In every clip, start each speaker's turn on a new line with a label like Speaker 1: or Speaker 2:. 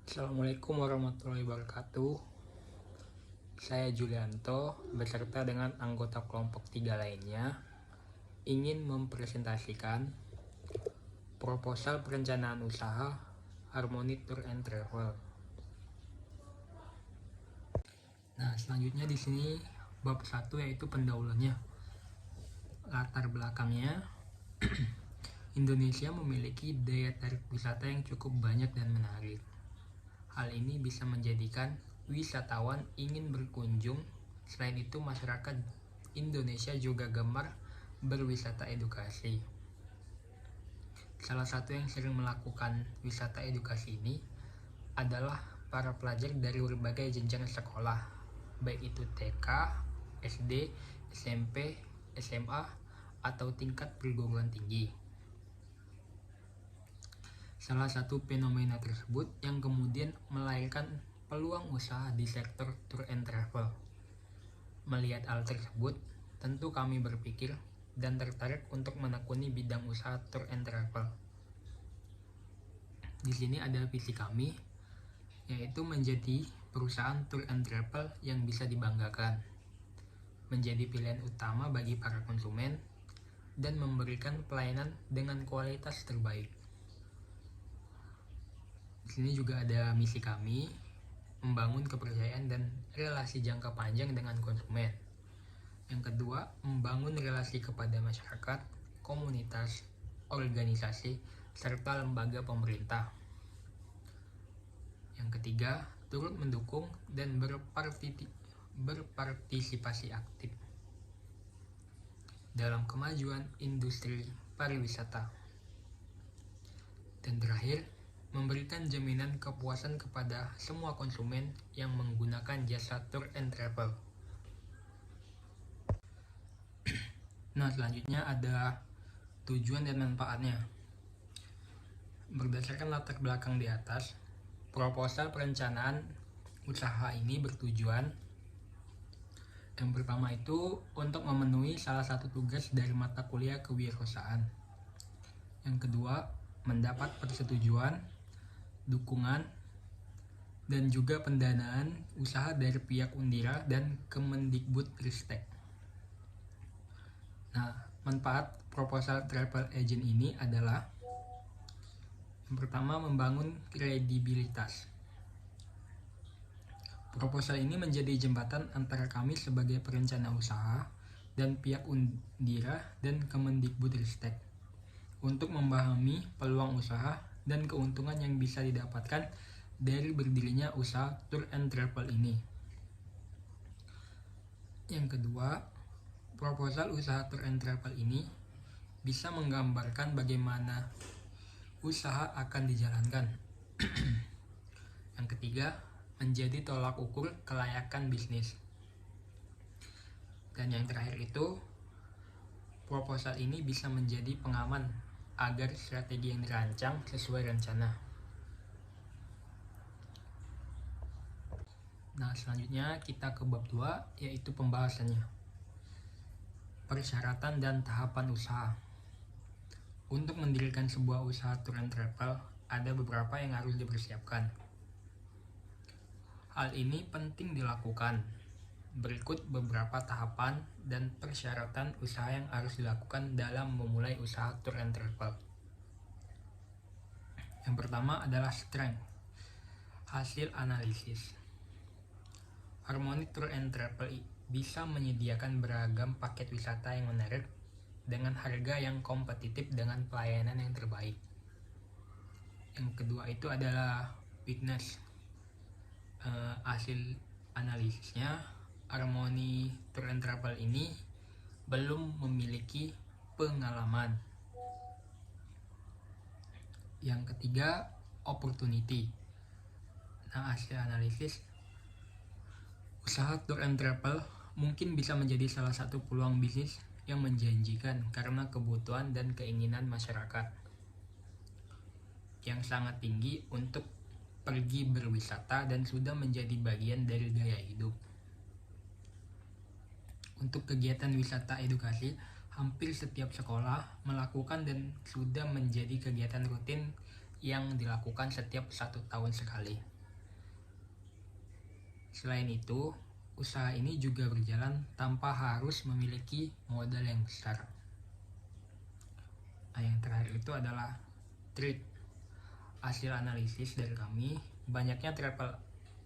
Speaker 1: Assalamualaikum warahmatullahi wabarakatuh. Saya Julianto beserta dengan anggota kelompok 3 lainnya ingin mempresentasikan proposal perencanaan usaha Harmony Tour and Travel. Nah, selanjutnya di sini bab 1 yaitu pendahuluannya. Latar belakangnya Indonesia memiliki daya tarik wisata yang cukup banyak dan menarik. Hal ini bisa menjadikan wisatawan ingin berkunjung. Selain itu, masyarakat Indonesia juga gemar berwisata edukasi. Salah satu yang sering melakukan wisata edukasi ini adalah para pelajar dari berbagai jenjang sekolah, baik itu TK, SD, SMP, SMA, atau tingkat perguruan tinggi. Salah satu fenomena tersebut yang kemudian melahirkan peluang usaha di sektor tour and travel. Melihat hal tersebut, tentu kami berpikir dan tertarik untuk menekuni bidang usaha tour and travel. Di sini ada visi kami, yaitu menjadi perusahaan tour and travel yang bisa dibanggakan, menjadi pilihan utama bagi para konsumen, dan memberikan pelayanan dengan kualitas terbaik. Di sini juga ada misi kami, membangun kepercayaan dan relasi jangka panjang dengan konsumen. Yang kedua, membangun relasi kepada masyarakat, komunitas, organisasi, serta lembaga pemerintah. Yang ketiga, turut mendukung dan berpartisipasi aktif dalam kemajuan industri pariwisata. Dan terakhir, memberikan jaminan kepuasan kepada semua konsumen yang menggunakan jasa tour and travel. Nah, selanjutnya ada tujuan dan manfaatnya. Berdasarkan latar belakang di atas, proposal perencanaan usaha ini bertujuan yang pertama itu untuk memenuhi salah satu tugas dari mata kuliah kewirausahaan. Yang kedua, mendapat persetujuan, dukungan, dan juga pendanaan usaha dari pihak Undira dan Kemendikbudristek. Nah, manfaat proposal travel agent ini adalah yang pertama, membangun kredibilitas. Proposal ini menjadi jembatan antara kami sebagai perencana usaha dan pihak Undira dan Kemendikbudristek untuk memahami peluang usaha dan keuntungan yang bisa didapatkan dari berdirinya usaha tour and travel ini. Yang kedua, proposal usaha tour and travel ini bisa menggambarkan bagaimana usaha akan dijalankan. Yang ketiga, menjadi tolak ukur kelayakan bisnis. Dan yang terakhir itu, proposal ini bisa menjadi pengaman agar strategi yang dirancang sesuai rencana. Nah, selanjutnya kita ke bab 2, yaitu pembahasannya. Persyaratan dan tahapan usaha. Untuk mendirikan sebuah usaha tour and travel, ada beberapa yang harus dipersiapkan. Hal ini penting dilakukan. Berikut beberapa tahapan dan persyaratan usaha yang harus dilakukan dalam memulai usaha tour and travel. Yang pertama adalah strength, hasil analisis. Harmony Tour and Travel bisa menyediakan beragam paket wisata yang menarik dengan harga yang kompetitif dengan pelayanan yang terbaik. Yang kedua itu adalah weakness. Hasil analisisnya, Harmony Tour and Travel ini belum memiliki pengalaman. Yang ketiga, opportunity. Nah, hasil analisis, usaha tour and travel mungkin bisa menjadi salah satu peluang bisnis yang menjanjikan karena kebutuhan dan keinginan masyarakat yang sangat tinggi untuk pergi berwisata dan sudah menjadi bagian dari gaya hidup. Untuk kegiatan wisata edukasi, hampir setiap sekolah melakukan dan sudah menjadi kegiatan rutin yang dilakukan setiap 1 tahun sekali. Selain itu, usaha ini juga berjalan tanpa harus memiliki modal yang besar. Nah, yang terakhir itu adalah trade. Hasil analisis dari kami, banyaknya travel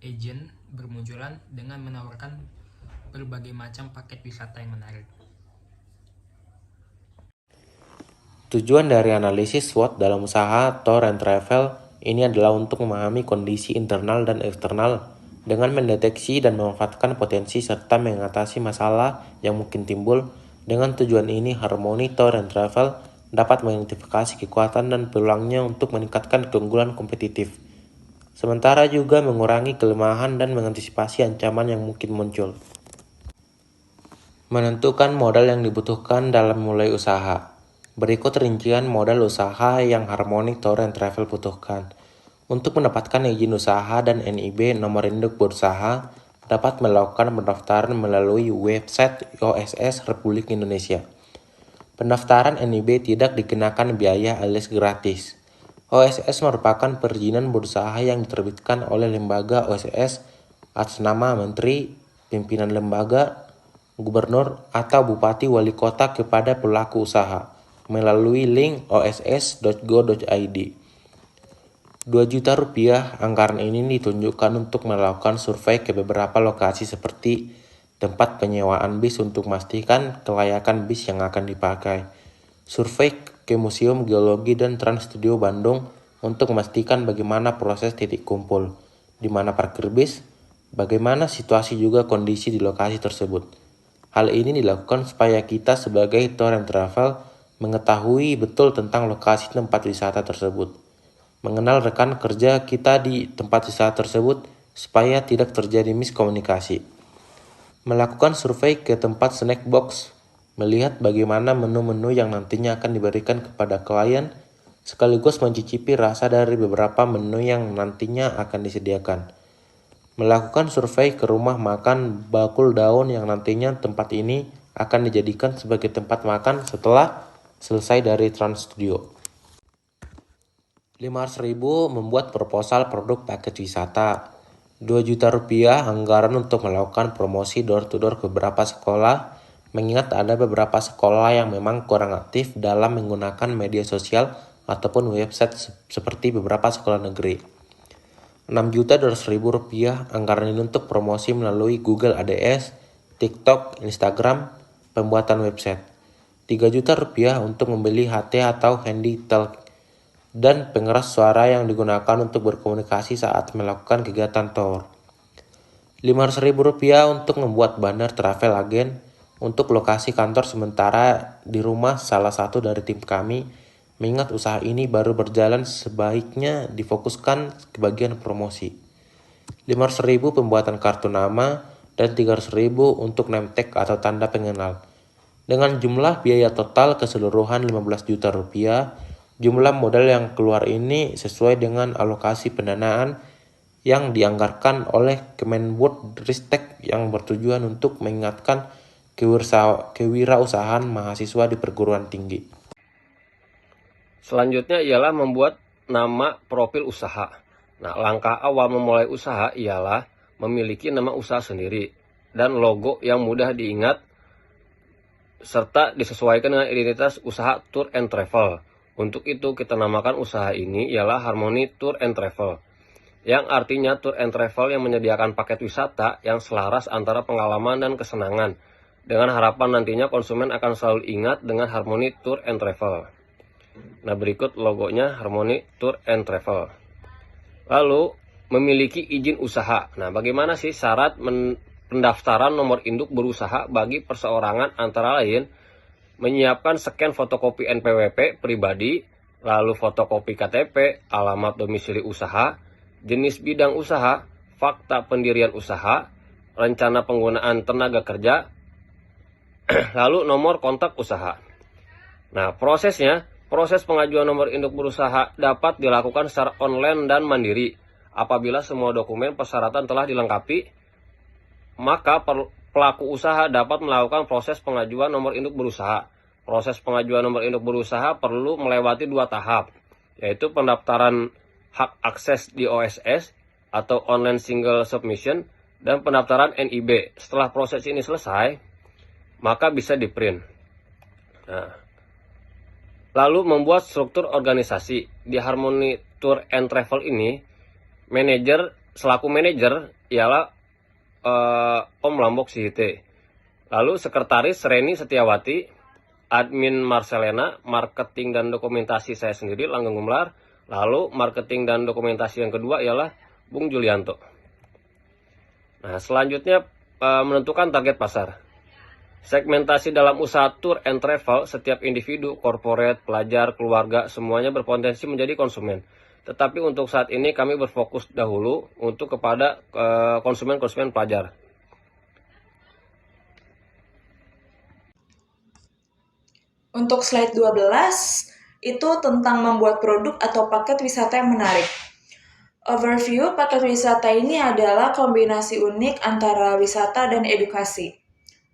Speaker 1: agent bermunculan dengan menawarkan berbagai macam paket wisata yang menarik.
Speaker 2: Tujuan dari analisis SWOT dalam usaha tour and travel ini adalah untuk memahami kondisi internal dan eksternal dengan mendeteksi dan memanfaatkan potensi serta mengatasi masalah yang mungkin timbul. Dengan tujuan ini, Harmoni Tour and Travel dapat mengidentifikasi kekuatan dan peluangnya untuk meningkatkan keunggulan kompetitif, sementara juga mengurangi kelemahan dan mengantisipasi ancaman yang mungkin muncul. Menentukan modal yang dibutuhkan dalam mulai usaha. Berikut rincian modal usaha yang Harmoni Tour and Travel butuhkan. Untuk mendapatkan izin usaha dan NIB nomor induk berusaha, dapat melakukan pendaftaran melalui website OSS Republik Indonesia. Pendaftaran NIB tidak dikenakan biaya alias gratis. OSS merupakan perizinan berusaha yang diterbitkan oleh lembaga OSS atas nama Menteri, Pimpinan Lembaga, Gubernur, atau Bupati Wali Kota kepada pelaku usaha melalui link oss.go.id. 2 juta rupiah anggaran ini ditunjukkan untuk melakukan survei ke beberapa lokasi seperti tempat penyewaan bis untuk memastikan kelayakan bis yang akan dipakai, survei ke Museum Geologi dan Trans Studio Bandung untuk memastikan bagaimana proses titik kumpul, di mana parkir bis, bagaimana situasi juga kondisi di lokasi tersebut. Hal ini dilakukan supaya kita sebagai tour and travel mengetahui betul tentang lokasi tempat wisata tersebut, mengenal rekan kerja kita di tempat wisata tersebut supaya tidak terjadi miskomunikasi. Melakukan survei ke tempat snack box, melihat bagaimana menu-menu yang nantinya akan diberikan kepada klien, sekaligus mencicipi rasa dari beberapa menu yang nantinya akan disediakan. Melakukan survei ke rumah makan Bakul Daun yang nantinya tempat ini akan dijadikan sebagai tempat makan setelah selesai dari Trans Studio. 500.000 membuat proposal produk paket wisata. 2 juta rupiah anggaran untuk melakukan promosi door-to-door ke beberapa sekolah, mengingat ada beberapa sekolah yang memang kurang aktif dalam menggunakan media sosial ataupun website seperti beberapa sekolah negeri. 6.200.000 rupiah anggaran ini untuk promosi melalui Google ADS, TikTok, Instagram, pembuatan website. 3 juta rupiah untuk membeli HT atau handy talk dan pengeras suara yang digunakan untuk berkomunikasi saat melakukan kegiatan tour. 500.000 rupiah untuk membuat banner travel agen untuk lokasi kantor sementara di rumah salah satu dari tim kami, mengingat usaha ini baru berjalan sebaiknya difokuskan ke bagian promosi. 500.000 pembuatan kartu nama dan 300.000 untuk name tag atau tanda pengenal. Dengan jumlah biaya total keseluruhan 15 juta rupiah, jumlah modal yang keluar ini sesuai dengan alokasi pendanaan yang dianggarkan oleh Kemendikbudristek yang bertujuan untuk mengingatkan kewirausahaan mahasiswa di perguruan tinggi.
Speaker 3: Selanjutnya ialah membuat nama profil usaha. Nah, langkah awal memulai usaha ialah memiliki nama usaha sendiri dan logo yang mudah diingat serta disesuaikan dengan identitas usaha tour and travel. Untuk itu kita namakan usaha ini ialah Harmoni Tour and Travel, yang artinya tour and travel yang menyediakan paket wisata yang selaras antara pengalaman dan kesenangan, dengan harapan nantinya konsumen akan selalu ingat dengan Harmoni Tour and Travel. Nah, berikut logonya Harmoni Tour and Travel. Lalu, memiliki izin usaha. Nah, bagaimana sih syarat pendaftaran nomor induk berusaha bagi perseorangan? Antara lain, menyiapkan scan fotokopi NPWP pribadi, lalu fotokopi KTP, alamat domisili usaha, jenis bidang usaha, fakta pendirian usaha, rencana penggunaan tenaga kerja, lalu nomor kontak usaha. Nah, proses pengajuan nomor induk berusaha dapat dilakukan secara online dan mandiri. Apabila semua dokumen persyaratan telah dilengkapi, maka pelaku usaha dapat melakukan proses pengajuan nomor induk berusaha. Proses pengajuan nomor induk berusaha perlu melewati 2 tahap, yaitu pendaftaran hak akses di OSS atau Online Single Submission dan pendaftaran NIB. Setelah proses ini selesai, maka bisa di-print. Nah, lalu membuat struktur organisasi. Di Harmony Tour and Travel ini, selaku manajer ialah Om Lambok Sihite. Lalu sekretaris Reni Setiawati, admin Marcelena, marketing dan dokumentasi saya sendiri Langgeng Gumelar. Lalu marketing dan dokumentasi yang kedua ialah Bung Julianto. Nah, selanjutnya menentukan target pasar. Segmentasi dalam usaha tour and travel, setiap individu, corporate, pelajar, keluarga, semuanya berpotensi menjadi konsumen. Tetapi untuk saat ini kami berfokus dahulu untuk kepada konsumen-konsumen pelajar.
Speaker 4: Untuk slide 12, itu tentang membuat produk atau paket wisata yang menarik. Overview, paket wisata ini adalah kombinasi unik antara wisata dan edukasi.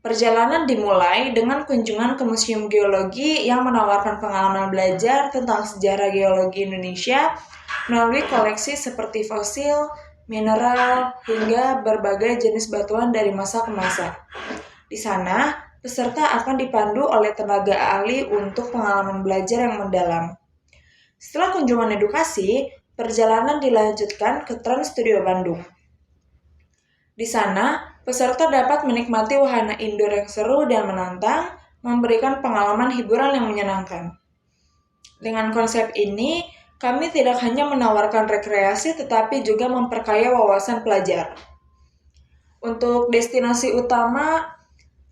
Speaker 4: Perjalanan dimulai dengan kunjungan ke Museum Geologi yang menawarkan pengalaman belajar tentang sejarah geologi Indonesia melalui koleksi seperti fosil, mineral, hingga berbagai jenis batuan dari masa ke masa. Di sana, peserta akan dipandu oleh tenaga ahli untuk pengalaman belajar yang mendalam. Setelah kunjungan edukasi, perjalanan dilanjutkan ke Trans Studio Bandung. Di sana, peserta dapat menikmati wahana indoor yang seru dan menantang, memberikan pengalaman hiburan yang menyenangkan. Dengan konsep ini, kami tidak hanya menawarkan rekreasi tetapi juga memperkaya wawasan pelajar. Untuk destinasi utama,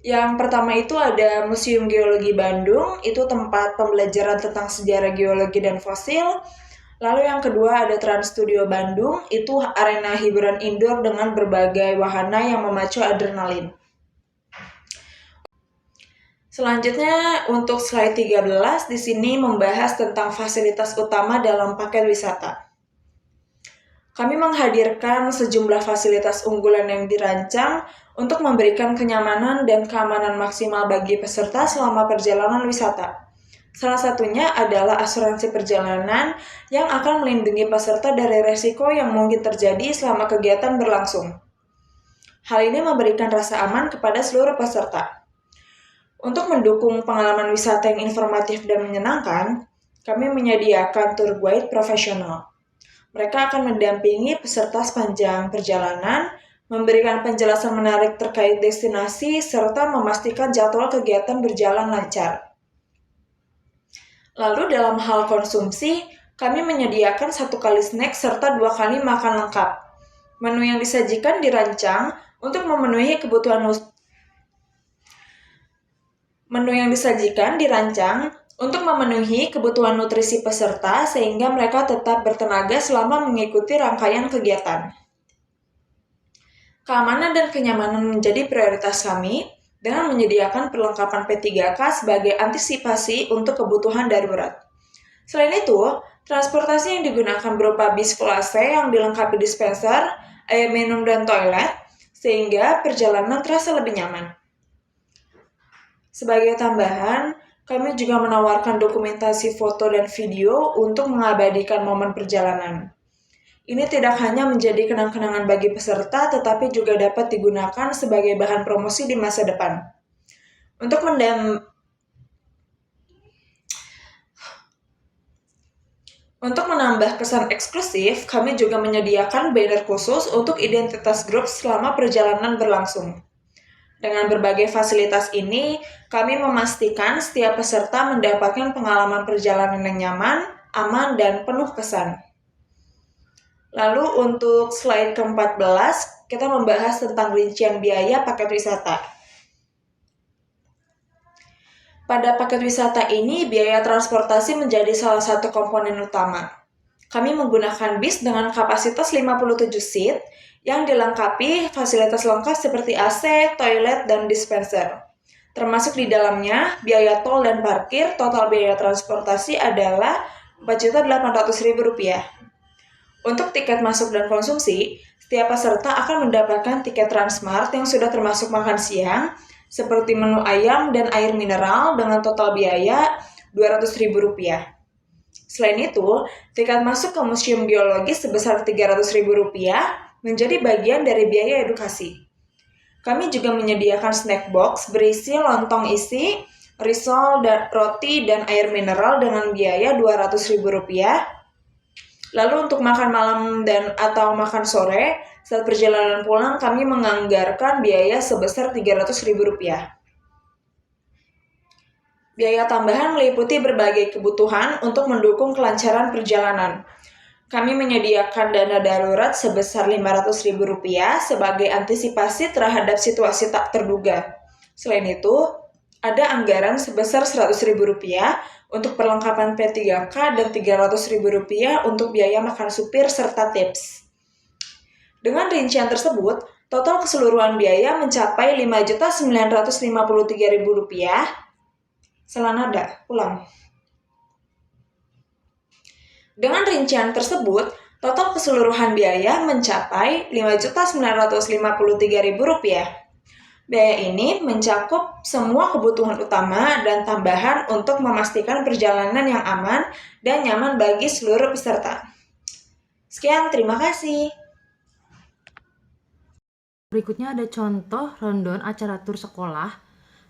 Speaker 4: yang pertama itu ada Museum Geologi Bandung, itu tempat pembelajaran tentang sejarah geologi dan fosil. Lalu yang kedua ada Trans Studio Bandung, itu arena hiburan indoor dengan berbagai wahana yang memacu adrenalin. Selanjutnya untuk slide 13, di sini membahas tentang fasilitas utama dalam paket wisata. Kami menghadirkan sejumlah fasilitas unggulan yang dirancang untuk memberikan kenyamanan dan keamanan maksimal bagi peserta selama perjalanan wisata. Salah satunya adalah asuransi perjalanan yang akan melindungi peserta dari resiko yang mungkin terjadi selama kegiatan berlangsung. Hal ini memberikan rasa aman kepada seluruh peserta. Untuk mendukung pengalaman wisata yang informatif dan menyenangkan, kami menyediakan tour guide profesional. Mereka akan mendampingi peserta sepanjang perjalanan, memberikan penjelasan menarik terkait destinasi, serta memastikan jadwal kegiatan berjalan lancar. Lalu dalam hal konsumsi, kami menyediakan 1 kali snack serta 2 kali makan lengkap. Menu yang disajikan dirancang untuk memenuhi kebutuhan nutrisi peserta sehingga mereka tetap bertenaga selama mengikuti rangkaian kegiatan. Keamanan dan kenyamanan menjadi prioritas kami dengan menyediakan perlengkapan P3K sebagai antisipasi untuk kebutuhan darurat. Selain itu, transportasi yang digunakan berupa bis full AC yang dilengkapi dispenser, air minum, dan toilet, sehingga perjalanan terasa lebih nyaman. Sebagai tambahan, kami juga menawarkan dokumentasi foto dan video untuk mengabadikan momen perjalanan. Ini tidak hanya menjadi kenang-kenangan bagi peserta, tetapi juga dapat digunakan sebagai bahan promosi di masa depan. Untuk menambah kesan eksklusif, kami juga menyediakan banner khusus untuk identitas grup selama perjalanan berlangsung. Dengan berbagai fasilitas ini, kami memastikan setiap peserta mendapatkan pengalaman perjalanan yang nyaman, aman, dan penuh kesan. Lalu untuk slide ke-14, kita membahas tentang rincian biaya paket wisata. Pada paket wisata ini, biaya transportasi menjadi salah satu komponen utama. Kami menggunakan bis dengan kapasitas 57 seat yang dilengkapi fasilitas lengkap seperti AC, toilet, dan dispenser. Termasuk di dalamnya, biaya tol dan parkir, total biaya transportasi adalah Rp4.800.000. Untuk tiket masuk dan konsumsi, setiap peserta akan mendapatkan tiket Transmart yang sudah termasuk makan siang, seperti menu ayam dan air mineral dengan total biaya Rp200.000. Selain itu, tiket masuk ke Museum Geologi sebesar Rp300.000 menjadi bagian dari biaya edukasi. Kami juga menyediakan snack box berisi lontong isi, risol, roti, dan air mineral dengan biaya Rp200.000. Lalu untuk makan malam atau makan sore, saat perjalanan pulang kami menganggarkan biaya sebesar Rp300.000. Biaya tambahan meliputi berbagai kebutuhan untuk mendukung kelancaran perjalanan. Kami menyediakan dana darurat sebesar Rp500.000 sebagai antisipasi terhadap situasi tak terduga. Selain itu, ada anggaran sebesar Rp100.000 untuk perlengkapan P3K dan Rp300.000 untuk biaya makan supir serta tips. Dengan rincian tersebut, total keseluruhan biaya mencapai Rp5.953.000. Salah nada, ulang. Dengan rincian tersebut, total keseluruhan biaya mencapai Rp5.953.000. Biaya ini mencakup semua kebutuhan utama dan tambahan untuk memastikan perjalanan yang aman dan nyaman bagi seluruh peserta. Sekian, terima kasih.
Speaker 5: Berikutnya ada contoh rundown acara tur sekolah,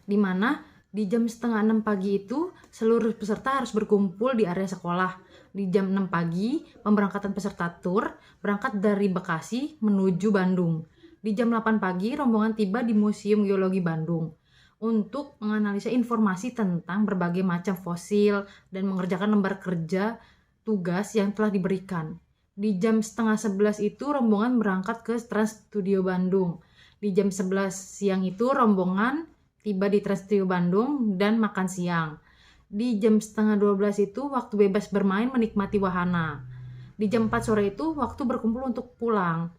Speaker 5: di mana di jam 5:30 pagi itu seluruh peserta harus berkumpul di area sekolah. Di jam 6 pagi, pemberangkatan peserta tur berangkat dari Bekasi menuju Bandung. Di jam 8 pagi, rombongan tiba di Museum Geologi Bandung untuk menganalisa informasi tentang berbagai macam fosil dan mengerjakan lembar kerja tugas yang telah diberikan. Di jam 10:30 itu rombongan berangkat ke Trans Studio Bandung. Di jam 11 siang itu rombongan tiba di Trans Studio Bandung dan makan siang. Di jam 11:30 itu waktu bebas bermain menikmati wahana. Di jam 4 sore itu waktu berkumpul untuk pulang.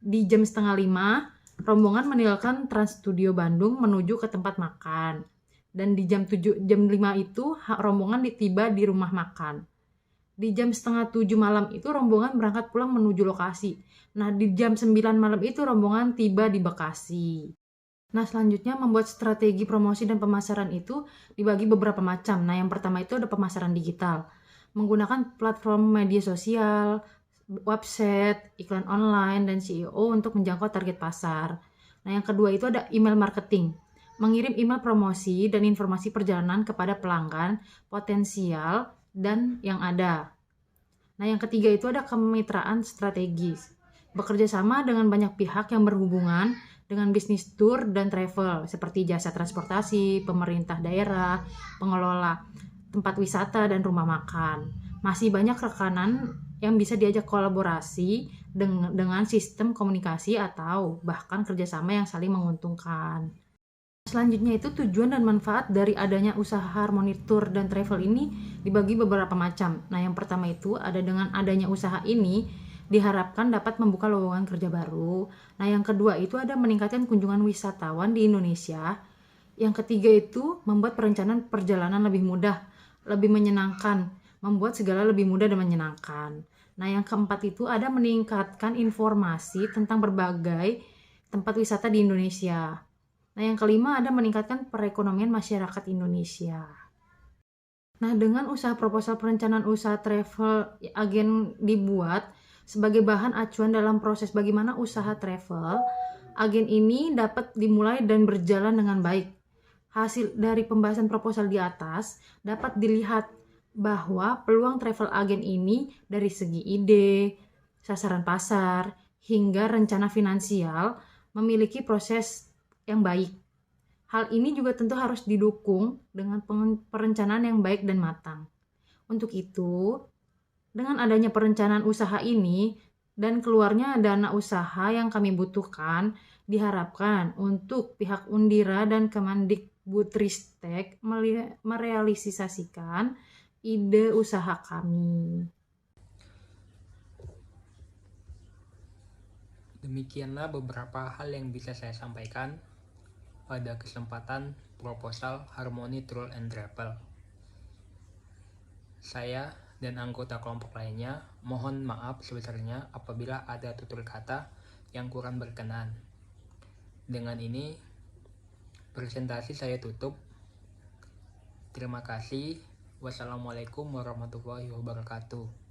Speaker 5: Di jam 4:30 rombongan meninggalkan Trans Studio Bandung menuju ke tempat makan. Dan di jam 5 itu rombongan tiba di rumah makan. Di jam 6:30 malam itu rombongan berangkat pulang menuju lokasi. Nah, di jam 9 malam itu rombongan tiba di Bekasi. Nah, selanjutnya membuat strategi promosi dan pemasaran itu dibagi beberapa macam. Nah, yang pertama itu ada pemasaran digital. Menggunakan platform media sosial, website, iklan online, dan SEO untuk menjangkau target pasar. Nah, yang kedua itu ada email marketing. Mengirim email promosi dan informasi perjalanan kepada pelanggan, potensial, dan yang ada. Nah, yang ketiga itu ada kemitraan strategis. Bekerja sama dengan banyak pihak yang berhubungan dengan bisnis tour dan travel seperti jasa transportasi, pemerintah daerah, pengelola tempat wisata, dan rumah makan. Masih banyak rekanan yang bisa diajak kolaborasi dengan sistem komunikasi atau bahkan kerjasama yang saling menguntungkan. Selanjutnya itu tujuan dan manfaat dari adanya usaha Harmony Tour dan Travel ini dibagi beberapa macam. Nah, yang pertama itu ada dengan adanya usaha ini diharapkan dapat membuka lowongan kerja baru. Nah, yang kedua itu ada meningkatkan kunjungan wisatawan di Indonesia. Yang ketiga itu membuat perencanaan perjalanan lebih mudah, lebih menyenangkan, membuat segala lebih mudah dan menyenangkan. Nah, yang keempat itu ada meningkatkan informasi tentang berbagai tempat wisata di Indonesia. Nah, yang kelima ada meningkatkan perekonomian masyarakat Indonesia. Nah, dengan usaha proposal perencanaan usaha travel agen dibuat sebagai bahan acuan dalam proses bagaimana usaha travel, agen ini dapat dimulai dan berjalan dengan baik. Hasil dari pembahasan proposal di atas dapat dilihat bahwa peluang travel agen ini dari segi ide, sasaran pasar, hingga rencana finansial memiliki proses yang baik. Hal ini juga tentu harus didukung dengan perencanaan yang baik dan matang. Untuk itu, dengan adanya perencanaan usaha ini dan keluarnya dana usaha yang kami butuhkan, diharapkan untuk pihak Undira dan Kemendikbudristek merealisasikan ide usaha kami.
Speaker 1: Demikianlah beberapa hal yang bisa saya sampaikan pada kesempatan proposal Harmony Tour and Travel. Saya dan anggota kelompok lainnya mohon maaf sebesarnya apabila ada tutur kata yang kurang berkenan. Dengan ini, presentasi saya tutup. Terima kasih. Wassalamualaikum warahmatullahi wabarakatuh.